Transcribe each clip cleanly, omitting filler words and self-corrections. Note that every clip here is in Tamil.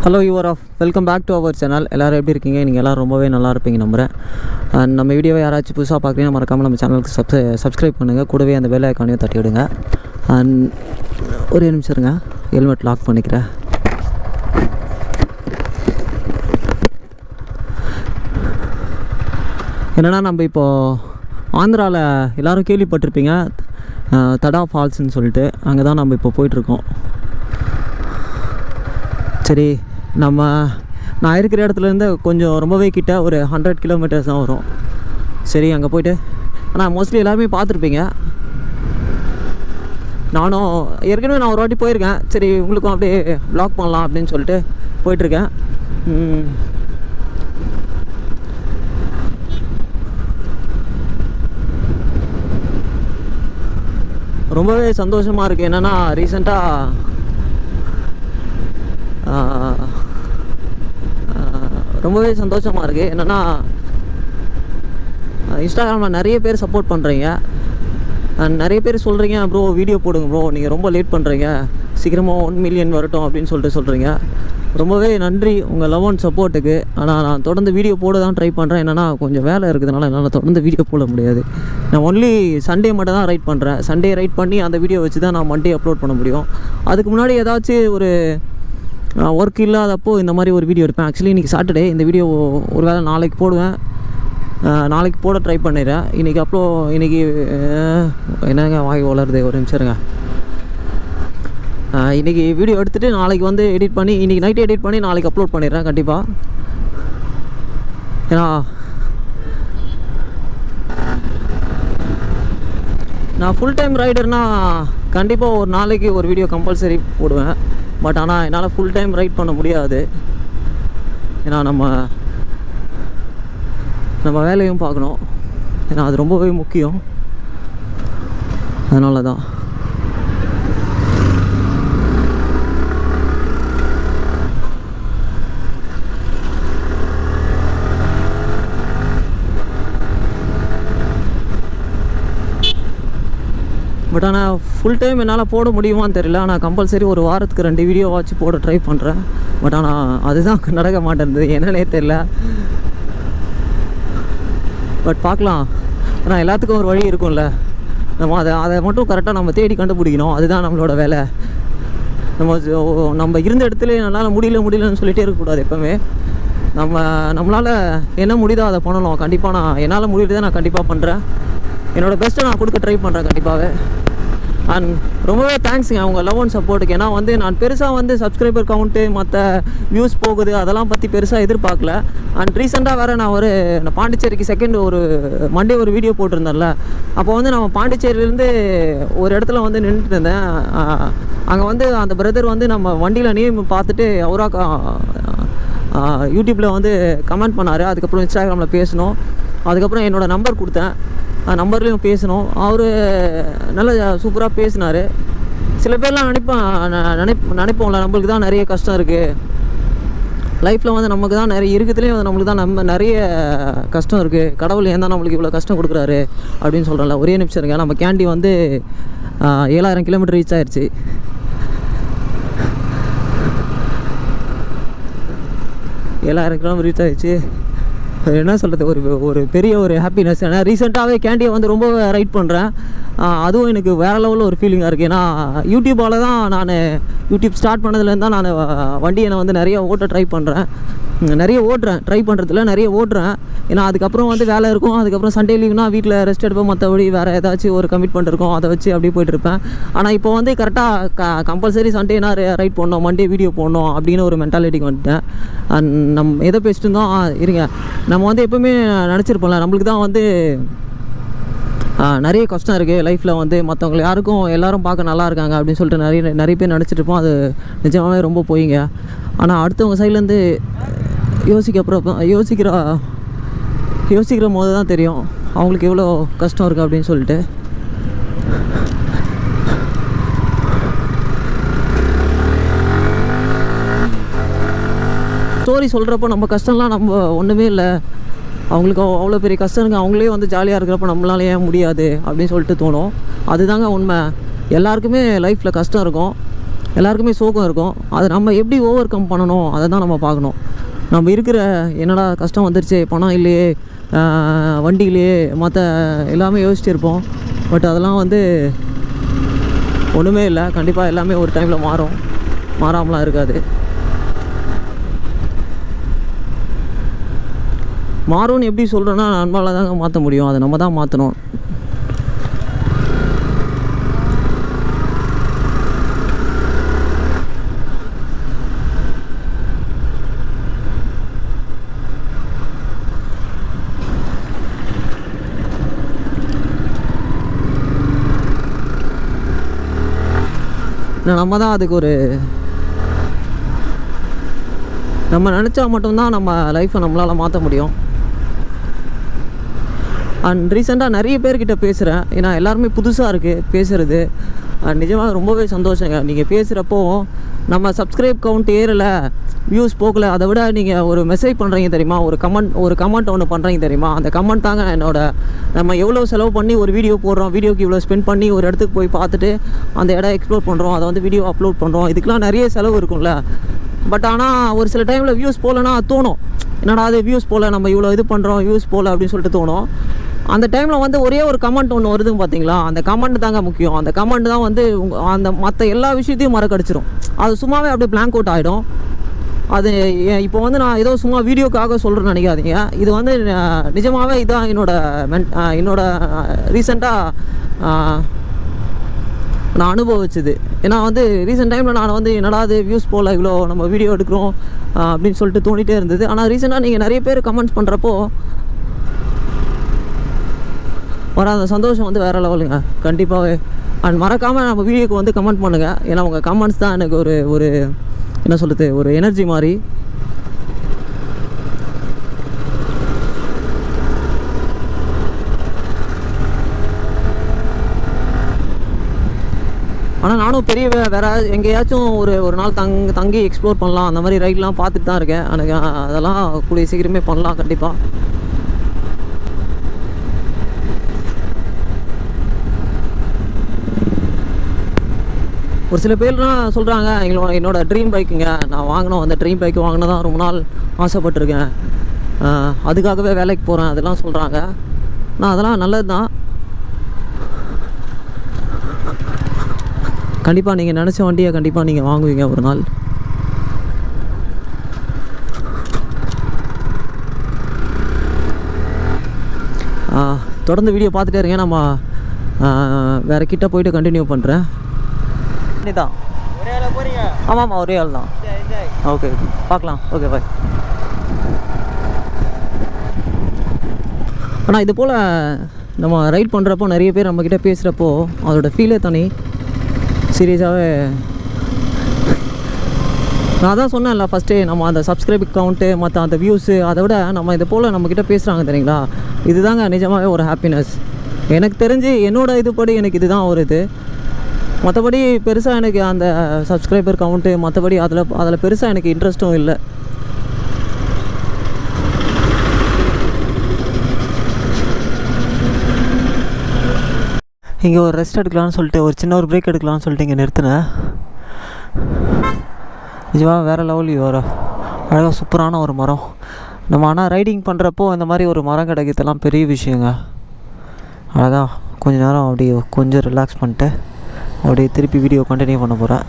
Hello your of welcome back to our channel. எல்லோரும் எப்படி இருக்கீங்க? நீங்கள் எல்லோரும் ரொம்பவே நல்லா இருப்பீங்க நம்புகிறேன். அண்ட் நம்ம வீடியோவை யாராச்சும் புதுசாக பார்க்குறீங்கன்னா மறக்காமல் நம்ம சேனலுக்கு சப்ஸ்கிரைப் பண்ணுங்கள். கூடவே அந்த பெல் ஐக்கானையும் தட்டி விடுங்க. அண்ட் ஒரே நிமிஷம் இருங்க, ஹெல்மெட் லாக் பண்ணிக்கிறேன். என்னென்னா, நம்ம இப்போது ஆந்திராவில் எல்லோரும் கேள்விப்பட்டிருப்பீங்க தடா ஃபால்ஸ்ன்னு சொல்லிட்டு. அங்கே தான் நம்ம இப்போ போயிட்டுருக்கோம். சரி, நான் இருக்கிற இடத்துலேருந்து கொஞ்சம் ரொம்பவே கிட்ட ஒரு 100 கிலோமீட்டர்ஸ் தான் வரும். சரி, அங்கே போய்ட்டு ஆனால் மோஸ்ட்லி எல்லாருமே பார்த்துருப்பீங்க. நானும் ஏற்கனவே நான் ஒரு வாட்டி போயிருக்கேன். சரி, உங்களுக்கும் அப்படியே வ்ளாக் பண்ணலாம் அப்படின்னு சொல்லிட்டு போயிட்டுருக்கேன். ரொம்பவே சந்தோஷமாக இருக்குது. என்னென்னா, ரீசெண்டாக ரொம்பவே சந்தோஷமாக இருக்குது. என்னென்னா, இன்ஸ்டாகிராமில் நிறைய பேர் சப்போர்ட் பண்ணுறீங்க. நிறைய பேர் சொல்கிறீங்க, ப்ரோ வீடியோ போடுங்க ப்ரோ, நீங்கள் ரொம்ப லேட் பண்ணுறீங்க, சீக்கிரமாக 1 மில்லியன் வரட்டும் அப்படின்னு சொல்கிறீங்க. ரொம்பவே நன்றி உங்கள் லவ் அண்ட் சப்போர்ட்டுக்கு. ஆனால் நான் தொடர்ந்து வீடியோ போட தான் ட்ரை பண்ணுறேன். என்னென்னா, கொஞ்சம் வேலை இருக்கிறதுனால என்னால் தொடர்ந்து வீடியோ போட முடியாது. நான் ஒன்லி சண்டே மட்டும் தான் ரைட் பண்ணுறேன். சண்டே ரைட் பண்ணி அந்த வீடியோ வச்சு தான் நான் மண்டே அப்லோட் பண்ண முடியும். அதுக்கு முன்னாடி ஏதாச்சும் ஒரு ஒர்க் இல்லாதப்போ இந்த மாதிரி ஒரு வீடியோ எடுப்பேன். ஆக்சுவலி இன்றைக்கி சாட்டர்டே. இந்த வீடியோ ஒரு வேளை நாளைக்கு போடுவேன். நாளைக்கு போட ட்ரை பண்ணிடுறேன். இன்றைக்கி என்னங்க வாங்கி வளருது, ஒரு நிமிஷம் இருங்க. இன்றைக்கி வீடியோ எடுத்துகிட்டு நாளைக்கு வந்து எடிட் பண்ணி, இன்றைக்கி நைட்டு எடிட் பண்ணி நாளைக்கு அப்லோட் பண்ணிடுறேன் கண்டிப்பாக. ஏன்னா நான் ஃபுல் டைம் ரைடர்னால் கண்டிப்பாக ஒரு நாளைக்கு ஒரு வீடியோ கம்பல்சரி போடுவேன். பட் ஆனால் என்னால் ஃபுல் டைம் ரைட் பண்ண முடியாது. ஏன்னா நம்ம வேலையும் பார்க்கணும். ஏன்னா அது ரொம்பவே முக்கியம். அதனால தான் பட் ஆனால் ஃபுல் டைம் என்னால் போட முடியுமான்னு தெரியல. ஆனால் கம்பல்சரி ஒரு வாரத்துக்கு 2 வீடியோ வாட்சி போட ட்ரை பண்ணுறேன். பட் ஆனால் அதுதான் நடக்க மாட்டேன்து, என்னன்னே தெரியல. பட் பார்க்கலாம். ஆனால் எல்லாத்துக்கும் ஒரு வழி இருக்கும்ல. நம்ம அதை மட்டும் கரெக்டாக நம்ம தேடி கண்டுபிடிக்கணும். அதுதான் நம்மளோட வேலை. நம்ம இருந்த இடத்துல என்னால் முடியலன்னு சொல்லிகிட்டே இருக்கக்கூடாது எப்போவுமே. நம்மளால் என்ன முடியுதோ அதை பண்ணணும். கண்டிப்பாக நான் என்னால் முடியுறதை நான் கண்டிப்பாக பண்ணுறேன். என்னோடய பெஸ்ட்டை நான் கொடுக்க ட்ரை பண்ணுறேன் கண்டிப்பாகவே. அண்ட் ரொம்பவே தேங்க்ஸுங்க உங்கள் லவ் அண்ட் சப்போர்ட்டுக்கு. ஏன்னா வந்து நான் பெருசாக சப்ஸ்கிரைபர் கவுண்ட்டு மற்ற வியூஸ் போகுது அதெல்லாம் பற்றி பெருசாக எதிர்பார்க்கல. அண்ட் ரீசெண்டாக வேறு நான் பாண்டிச்சேரிக்கு ஒரு மண்டே ஒரு வீடியோ போட்டிருந்தேன்ல. அப்போ நம்ம பாண்டிச்சேரியிலேருந்து ஒரு இடத்துல நின்றுட்டு இருந்தேன். அங்கே அந்த பிரதர் நம்ம வண்டியில் நேம் பார்த்துட்டு அவராக யூடியூப்பில் கமெண்ட் பண்ணார். அதுக்கப்புறம் இன்ஸ்டாகிராமில் பேசணும். அதுக்கப்புறம் என்னோடய நம்பர் கொடுத்தேன். நம்பர்லேயும் பேசணும். அவர் நல்லா சூப்பராக பேசினார். சில பேர்லாம் நினைப்போம்ல, நம்மளுக்கு தான் நிறைய கஷ்டம் இருக்குது லைஃப்பில், நமக்கு தான் நிறைய இருக்குதுலேயும் நம்மளுக்கு தான் நிறைய கஷ்டம் இருக்குது. கடவுள் ஏன் தான் நம்மளுக்கு இவ்வளோ கஷ்டம் கொடுக்குறாரு அப்படின்னு சொல்கிறேன்ல. ஒரே நிமிஷம் இருங்க. நம்ம கேண்டி 7000 கிலோமீட்டர் ரீச் ஆயிடுச்சு. ரீச் ஆயிடுச்சு. என்ன சொல்கிறது, ஒரு பெரிய ஒரு ஹாப்பினஸ். ஏன்னா ரீசெண்டாகவே கேண்டியை ரொம்ப ரைட் பண்ணுறேன். அதுவும் எனக்கு வேறு லெவலில் ஒரு ஃபீலிங்காக இருக்குது. ஏன்னா யூடியூப்பால் தான் யூடியூப் ஸ்டார்ட் பண்ணதுலேருந்து தான் நான் வண்டியை நிறைய ஓட்ட ட்ரை பண்ணுறேன். ட்ரை பண்ணுறதுல நிறைய ஓட்டுறேன். ஏன்னா அதுக்கப்புறம் வேலை இருக்கும். அதுக்கப்புறம் சண்டே லீவ்னா வீட்டில் ரெஸ்ட் எடுப்போம். மற்றபடி வேறு ஏதாச்சும் ஒரு கமிட்மெண்ட் இருக்கும், அதை வச்சு அப்படியே போய்ட்டுருப்பேன். ஆனால் இப்போ கரெக்டாக கம்பல்சரி சண்டேனா ரைட் பண்ணணும், மண்டே வீடியோ போடணும் அப்படின்னு ஒரு மென்டாலிட்டிக்கு வந்துட்டேன். நம்ம எதை பேசிட்டு இருந்தோம் இருங்க. நம்ம எப்போவுமே நினச்சிருப்போம்ல, நம்மளுக்கு தான் நிறைய கஷ்டம் இருக்குது லைஃப்பில். மற்றவங்க யாருக்கும் எல்லோரும் பார்க்க நல்லா இருக்காங்க அப்படின்னு சொல்லிட்டு நிறைய பேர் நினச்சிட்ருப்போம். அது நிஜமாகவே ரொம்ப போயிங்க. ஆனால் அடுத்தவங்க சைட்லேருந்து யோசிக்கிற போது தான் தெரியும் அவங்களுக்கு எவ்வளோ கஷ்டம் இருக்குது அப்படின்னு சொல்லிட்டு. ஸ்டோரி சொல்கிறப்போ நம்ம கஷ்டம்லாம் நம்ம ஒன்றுமே இல்லை, அவங்களுக்கு அவ்வளோ பெரிய கஷ்டம் இருக்குது, அவங்களே ஜாலியாக இருக்கிறப்ப நம்மளால ஏன் முடியாது அப்படின்னு சொல்லிட்டு தோணும். அதுதாங்க உண்மை. எல்லாருக்குமே லைஃப்பில் கஷ்டம் இருக்கும். எல்லாருக்குமே சோகம் இருக்கும். அதை நம்ம எப்படி ஓவர் கம் பண்ணணும் அதை தான் நம்ம பார்க்கணும். நம்ம இருக்கிற என்னடா கஷ்டம் வந்துருச்சு, பணம் இல்லையே, வண்டியிலேயே, மற்ற எல்லாமே யோசிச்சுட்டு இருப்போம். பட் அதெல்லாம் வந்து ஒன்றுமே இல்லை. கண்டிப்பாக எல்லாமே ஒரு டைமில் மாறும், மாறாமலாம் இருக்காது. மாறும்னு எப்படி சொல்கிறேன்னா, நம்மளால தாங்க மாற்ற முடியும், அதை நம்ம தான் மாற்றணும். நம்ம தான் அதுக்கு ஒரு நம்ம நினச்சா மட்டும்தான் நம்ம லைஃப்பை நம்மளால் மாற்ற முடியும். அண்ட் ரீசெண்டாக நிறைய பேர்கிட்ட பேசுகிறேன். ஏன்னா எல்லாருமே புதுசாக இருக்குது பேசுகிறது. நிஜமாக ரொம்பவே சந்தோஷங்க. நீங்கள் பேசுகிறப்போ நம்ம சப்ஸ்கிரைப் கவுண்ட் ஏறலை, வியூஸ் போகலை, அதை விட நீங்கள் ஒரு மெசேஜ் பண்ணுறீங்க தெரியுமா, ஒரு கமெண்ட் ஒன்று பண்ணுறீங்க தெரியுமா, அந்த கமெண்ட் தாங்க நம்ம எவ்வளோ செலவு பண்ணி ஒரு வீடியோ போடுறோம், வீடியோக்கு இவ்வளோ ஸ்பெண்ட் பண்ணி ஒரு இடத்துக்கு போய் பார்த்துட்டு அந்த இடம் எக்ஸ்ப்ளோர் பண்ணுறோம், அதை வந்து வீடியோ அப்லோட் பண்ணுறோம். இதுக்கெலாம் நிறைய செலவு இருக்கும்ல. பட் ஆனால் ஒரு சில டைமில் வியூஸ் போகலன்னா தோணும், என்னடா அது வியூஸ் போகல, நம்ம இவ்வளோ இது பண்ணுறோம், வியூஸ் போகல அப்படின்னு சொல்லிட்டு தோணும். அந்த டைமில் வந்து ஒரே ஒரு கமெண்ட் ஒன்று வருதுங்க பார்த்தீங்களா, அந்த கமெண்ட் தாங்க முக்கியம். அந்த கமெண்ட் தான் வந்து அந்த மற்ற எல்லா விஷயத்தையும் மறக்கடிச்சிடும். அது சும்மாவே அப்படியே பிளாங்க் அவுட் ஆகிடும். அது இப்போ வந்து நான் ஏதோ சும்மா வீடியோக்காக சொல்கிறேன்னு நினைக்காதீங்க. இது வந்து நிஜமாகவே இதுதான் என்னோட ரீசெண்டாக நான் அனுபவிச்சது. ஏன்னா வந்து ரீசெண்ட் டைமில் நான் வந்து என்னடா அது வியூஸ் போல் இவ்வளோ நம்ம வீடியோ எடுக்கிறோம் அப்படின்னு சொல்லிட்டு தோணிகிட்டே இருந்தது. ஆனால் ரீசெண்டாக நீங்கள் நிறைய பேர் கமெண்ட்ஸ் பண்ணுறப்போ வர அந்த சந்தோஷம் வந்து வேறு லெவலுங்க கண்டிப்பாகவே. அண்ட் மறக்காமல் நம்ம வீடியோக்கு வந்து கமெண்ட் பண்ணுங்கள். ஏன்னா உங்கள் கமெண்ட்ஸ் தான் எனக்கு ஒரு என்ன சொல்கிறது, ஒரு எனர்ஜி மாதிரி. ஆனால் நானும் பெரிய வேறு எங்கேயாச்சும் ஒரு நாள் தங்கி எக்ஸ்ப்ளோர் பண்ணலாம், அந்த மாதிரி ரைட்லாம் பார்த்துட்டு தான் இருக்கேன். எனக்கு அதெல்லாம் கூடிய சீக்கிரமே பண்ணலாம் கண்டிப்பாக. ஒரு சில பேர்லாம் சொல்கிறாங்க, என்னோடய ட்ரீம் பைக்குங்க நான் வாங்கினோம், அந்த ட்ரீம் பைக்கு வாங்கினதான் ரொம்ப நாள் ஆசைப்பட்டிருக்கேன், அதுக்காகவே வேலைக்கு போகிறேன், அதெல்லாம் சொல்கிறாங்க. நான் அதெல்லாம் நல்லது தான். கண்டிப்பாக நீங்கள் நினச்ச வண்டியை கண்டிப்பாக நீங்கள் வாங்குவீங்க ஒரு நாள். தொடர்ந்து வீடியோ பார்த்துட்டே இருங்க. நம்ம வேறு கிட்ட போயிட்டு கண்டினியூ பண்ணுறேன். தான் ஆமாம் ஒரே ஆள் தான். ஓகே பார்க்கலாம். Okay bye. ஆனால் இது போல் நம்ம ரைட் பண்ணுறப்போ நிறைய பேர் நம்மக்கிட்ட பேசுகிறப்போ அதோடய ஃபீலே தனி. சீரியஸாகவே நான் தான் சொன்னேன்ல ஃபஸ்ட்டே, நம்ம அந்த சப்ஸ்கிரைப் கவுண்ட்டு மற்ற அந்த வியூஸு அதை விட நம்ம இது போல் நம்மக்கிட்ட பேசுகிறாங்க தெரியுங்களா, இதுதாங்க நிஜமாகவே ஒரு ஹாப்பினஸ். எனக்கு தெரிஞ்சு என்னோடய இதுபடி எனக்கு இதுதான் ஒரு இது. மற்றபடி பெருசாக எனக்கு அந்த சப்ஸ்கிரைபர் கவுண்ட்டு மற்றபடி அதில் பெருசாக எனக்கு இன்ட்ரெஸ்ட்டும் இல்லை. இங்கே ஒரு ரெஸ்ட் எடுக்கலான்னு சொல்லிட்டு ஒரு சின்ன ஒரு பிரேக் எடுக்கலான்னு சொல்லிட்டு இங்கே நிறுத்தினேன். நிஜமாக வேறு லெவல் வர அழகாக சூப்பரான ஒரு மரம். நம்ம ஆனால் ரைடிங் பண்ணுறப்போ இந்த மாதிரி ஒரு மரம் கிடைக்கிறதெல்லாம் பெரிய விஷயங்க. அழகாக கொஞ்ச நேரம் அப்படியே கொஞ்சம் ரிலாக்ஸ் பண்ணிட்டு அப்படியே திருப்பி வீடியோ கண்டினியூ பண்ண போகிறேன்.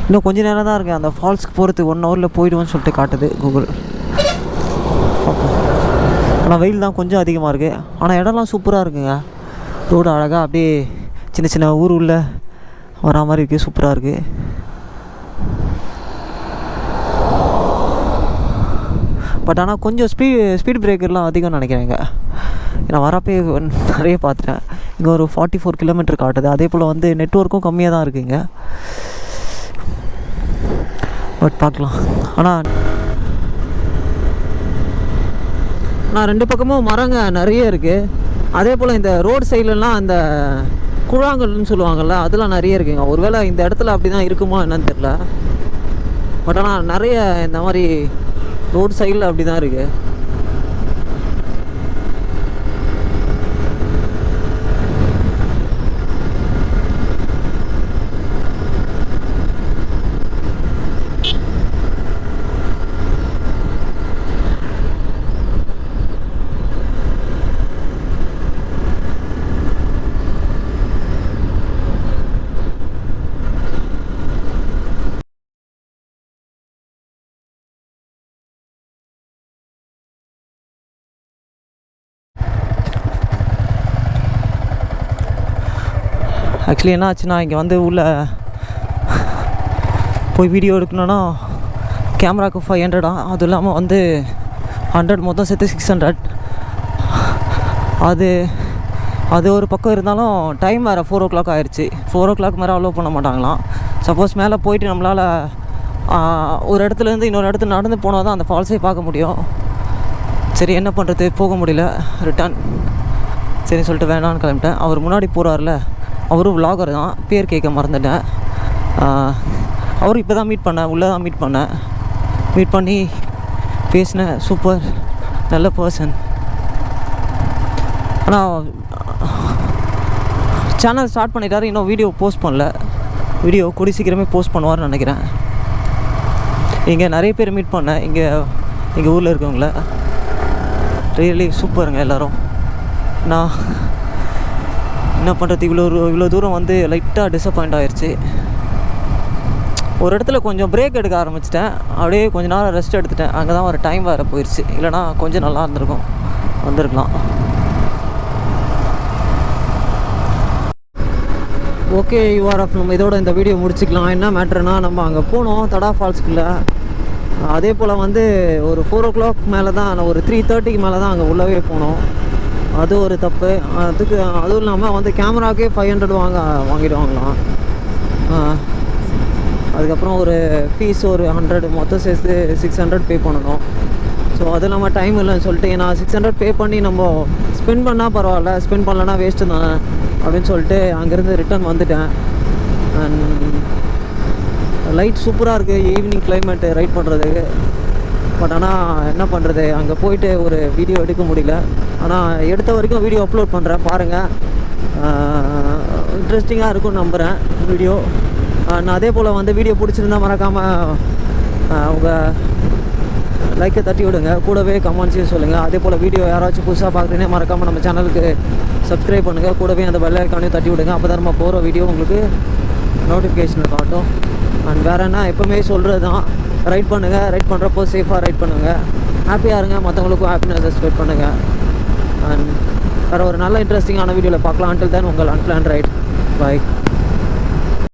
இன்னும் கொஞ்சம் நேரம் தான் இருக்கேன். அந்த ஃபால்ஸ்க்கு போகிறதுக்கு 1 ஹவரில் போயிடுவோன்னு சொல்லிட்டு காட்டுது கூகுள். ஆனால் வெயில் தான் கொஞ்சம் அதிகமாக இருக்குது. ஆனால் இடம்லாம் சூப்பராக இருக்குங்க. ரோடு அழகாக அப்படியே சின்ன சின்ன ஊர் உள்ள வரா மாதிரி இருக்குது, சூப்பராக இருக்குது. பட் ஆனால் கொஞ்சம் ஸ்பீட் பிரேக்கர்லாம் அதிகம் நினைக்கிறேங்க. நான் வரப்பே நிறைய பார்த்துட்டேன். இங்கே ஒரு 44 கிலோமீட்டர் காட்டுது. அதே போல் வந்து நெட்வொர்க்கும் கம்மியாக தான் இருக்குங்க. பட் பார்க்கலாம். ஆனால் 2 பக்கமும் மரங்க நிறைய இருக்குது. அதே போல் இந்த ரோடு சைட்லலாம் அந்த குழாங்கல்னு சொல்லுவாங்கள்ல, அதெல்லாம் நிறைய இருக்குங்க. ஒருவேளை இந்த இடத்துல அப்படி தான் இருக்குமா என்னன்னு தெரில. பட் ஆனால் நிறைய இந்த மாதிரி ரோடு சைடில் அப்படி தான் இருக்குது. ஆக்சுவலி என்ன ஆச்சுன்னா இங்கே வந்து உள்ள போய் வீடியோ எடுக்கணுன்னா கேமராவுக்கு 500 அதுவும் இல்லாமல் வந்து 100 மொத்தம் சேர்த்து 600. அது ஒரு பக்கம் இருந்தாலும் டைம் வேறு 4 o'clock ஆயிடுச்சு. 4 o'clock மேலே அலோவ் பண்ண மாட்டாங்களாம். சப்போஸ் மேலே போயிட்டு நம்மளால் ஒரு இடத்துலேருந்து இன்னொரு இடத்துல நடந்து போனால் தான் அந்த ஃபால்ஸே பார்க்க முடியும். சரி என்ன பண்ணுறது, போக முடியல, ரிட்டர்ன் சரின்னு சொல்லிட்டு வேணான்னு கிளம்பிட்டேன். அவர் முன்னாடி போகிறார்ல, அவரும் விலாகர் தான், பேர் கேட்க மறந்துட்டேன். அவரும் இப்போ தான் மீட் பண்ணேன், உள்ளே தான் மீட் பண்ணி பேசினேன். சூப்பர், நல்ல பர்சன். ஆனால் சேனல் ஸ்டார்ட் பண்ணிட்டாரு, இன்னும் வீடியோ போஸ்ட் பண்ணல. வீடியோ கூடி சீக்கிரமே போஸ்ட் பண்ணுவார்னு நினைக்கிறேன். இங்கே நிறைய பேர் மீட் பண்ணேன், எங்கள் ஊரில் இருக்கவங்கள. ரியலி சூப்பருங்க எல்லோரும். நான் என்ன பண்ணுறது, இவ்வளோ தூரம் வந்து லைட்டாக டிசப்பாயிண்ட் ஆகிடுச்சு. ஒரு இடத்துல கொஞ்சம் பிரேக் எடுக்க ஆரம்பிச்சிட்டேன், அப்படியே கொஞ்ச நேரம் ரெஸ்ட் எடுத்துட்டேன். அங்கே தான் ஒரு டைம் வேறு போயிடுச்சு, இல்லைனா கொஞ்சம் நல்லா வந்திருக்கலாம். ஓகே யூஆர்எஃப், நம்ம இதோட இந்த வீடியோ முடிச்சுக்கலாம். என்ன மேட்ருனா, நம்ம அங்கே போனோம் தடா ஃபால்ஸ்குள்ளே. அதே போல் வந்து ஒரு 4 o'clock மேலே தான், ஒரு 3:30 மேலே தான் அங்கே உள்ளவே போனோம். அது ஒரு தப்பு. அதுவும் இல்லாமல் வந்து கேமராவுக்கே 500 வாங்கிடுவாங்களாம். அதுக்கப்புறம் ஒரு ஃபீஸ் ஒரு 100, மொத்தம் சேர்த்து 600 பே பண்ணணும். ஸோ அது இல்லாமல் டைம் இல்லைன்னு சொல்லிட்டு, நான் 600 பே பண்ணி நம்ம ஸ்பெண்ட் பண்ணால் பரவாயில்ல, ஸ்பெண்ட் பண்ணலன்னா வேஸ்ட்டு தானே அப்படின்னு சொல்லிட்டு அங்கேருந்து ரிட்டர்ன் வந்துட்டேன். அண்ட் லைட் சூப்பராக இருக்குது, ஈவினிங் கிளைமேட்டு ரைட் பண்ணுறதுக்கு. பட் ஆனால் என்ன பண்ணுறது, அங்கே போயிட்டு ஒரு வீடியோ எடுக்க முடியல. ஆனால் எடுத்த வரைக்கும் வீடியோ அப்லோட் பண்ணுறேன், பாருங்கள். இன்ட்ரெஸ்டிங்காக இருக்கும்னு நம்புகிறேன் வீடியோ. நான் அதே போல் வந்து வீடியோ பிடிச்சிருந்தா மறக்காமல் உங்கள் லைக்கை தட்டி விடுங்க, கூடவே கமெண்ட்ஸையும் சொல்லுங்கள். அதே போல் வீடியோ யாராச்சும் புதுசாக பார்க்குறீங்கன்னா மறக்காமல் நம்ம சேனலுக்கு சப்ஸ்கிரைப் பண்ணுங்கள், கூடவே அந்த பெல் ஐக்கானையும் தட்டி விடுங்க. அப்போ தான் நம்ம போகிற வீடியோ உங்களுக்கு நோட்டிஃபிகேஷனில் காட்டும். அண்ட் வேறு என்ன, எப்போவுமே சொல்கிறது தான், ரைட் பண்ணுங்கள், ரைட் பண்ணுறப்போ சேஃபாக ரைட் பண்ணுங்கள், ஹாப்பியாக இருங்க, மற்றவங்களுக்கும் ஹாப்பினஸை ஸ்ப்ரெட் பண்ணுங்கள். அண்ட் வேறு ஒரு நல்ல இன்ட்ரெஸ்டிங்கான வீடியோவில் பார்க்கலாம். அன்டில் தென் உங்கள் அன்பிளான்ட் ரைட். பாய்.